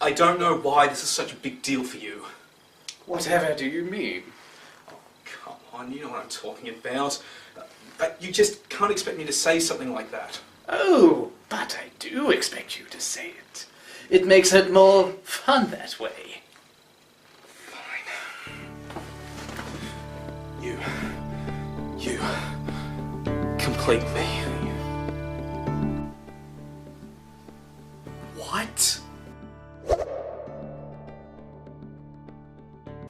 I don't know why this is such a big deal for you. Whatever do you mean? Oh, come on, you know what I'm talking about. But you just can't expect me to say something like that. Oh, but I do expect you to say it. It makes it more fun that way. Fine. You complete me. What?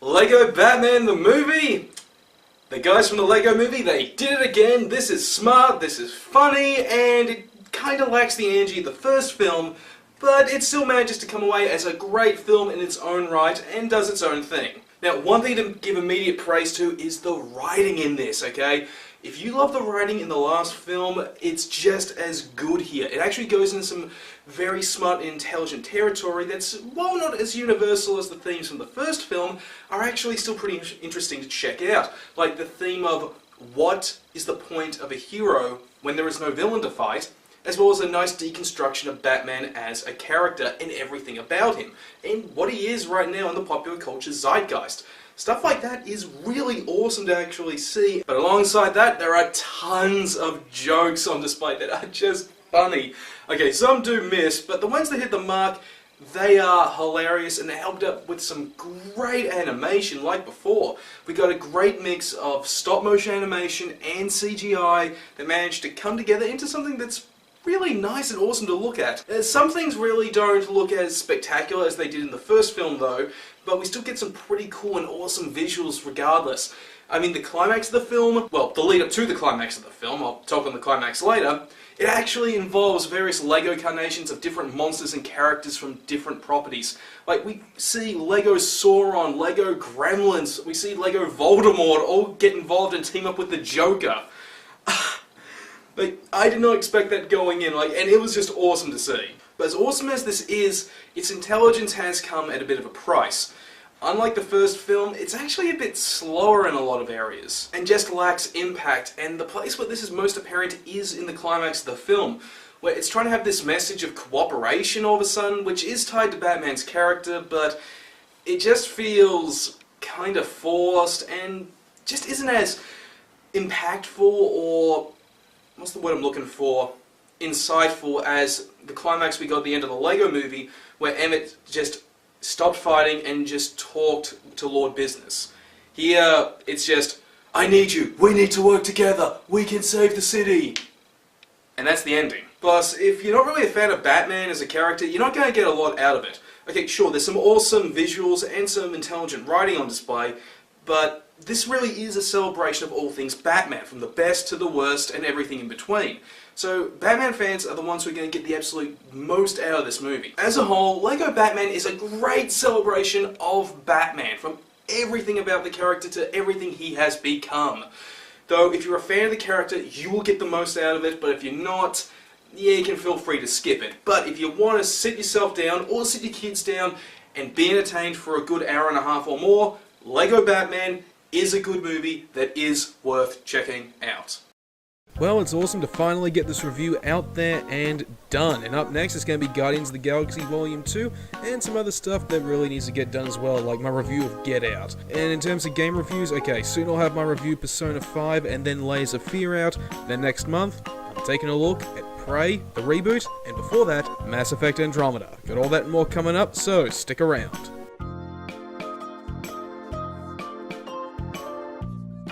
Lego Batman the movie? The guys from the Lego movie, they did it again. This is smart, this is funny, and it kind of lacks the energy of the first film, but it still manages to come away as a great film in its own right and does its own thing. Now, one thing to give immediate praise to is the writing in this, okay? If you love the writing in the last film, it's just as good here. It actually goes into some very smart and intelligent territory that's, while not as universal as the themes from the first film, are actually still pretty interesting to check out. Like the theme of what is the point of a hero when there is no villain to fight, as well as a nice deconstruction of Batman as a character and everything about him, and what he is right now in the popular culture zeitgeist. Stuff like that is really awesome to actually see, but alongside that, there are tons of jokes on display that are just funny. Okay, some do miss, but the ones that hit the mark, they are hilarious and helped up with some great animation like before. We got a great mix of stop motion animation and CGI that managed to come together into something that's really nice and awesome to look at. Some things really don't look as spectacular as they did in the first film though, but we still get some pretty cool and awesome visuals regardless. I mean, the climax of the film, well, the lead up to the climax of the film, I'll talk on the climax later, it actually involves various Lego carnations of different monsters and characters from different properties. Like, we see Lego Sauron, Lego Gremlins, we see Lego Voldemort all get involved and team up with the Joker. Like, I did not expect that going in, and it was just awesome to see. But as awesome as this is, its intelligence has come at a bit of a price. Unlike the first film, it's actually a bit slower in a lot of areas, and just lacks impact, and the place where this is most apparent is in the climax of the film, where it's trying to have this message of cooperation all of a sudden, which is tied to Batman's character, but it just feels kind of forced, and just isn't as impactful or, what's the word I'm looking for, insightful as the climax we got at the end of the Lego movie, where Emmett just stopped fighting and just talked to Lord Business. Here, it's just, I need you, we need to work together, we can save the city. And that's the ending. Plus, if you're not really a fan of Batman as a character, you're not going to get a lot out of it. Okay, sure, there's some awesome visuals and some intelligent writing on display, but this really is a celebration of all things Batman, from the best to the worst and everything in between. So Batman fans are the ones who are going to get the absolute most out of this movie. As a whole, Lego Batman is a great celebration of Batman, from everything about the character to everything he has become. Though if you're a fan of the character, you will get the most out of it, but if you're not, yeah, you can feel free to skip it. But if you want to sit yourself down or sit your kids down and be entertained for a good hour and a half or more, Lego Batman is a good movie that is worth checking out. Well, it's awesome to finally get this review out there and done. And up next is going to be Guardians of the Galaxy Volume 2 and some other stuff that really needs to get done as well, like my review of Get Out. And in terms of game reviews, okay, soon I'll have my review Persona 5 and then Layers of Fear out. Then next month, I'm taking a look at Prey, the reboot, and before that, Mass Effect Andromeda. Got all that and more coming up, so stick around.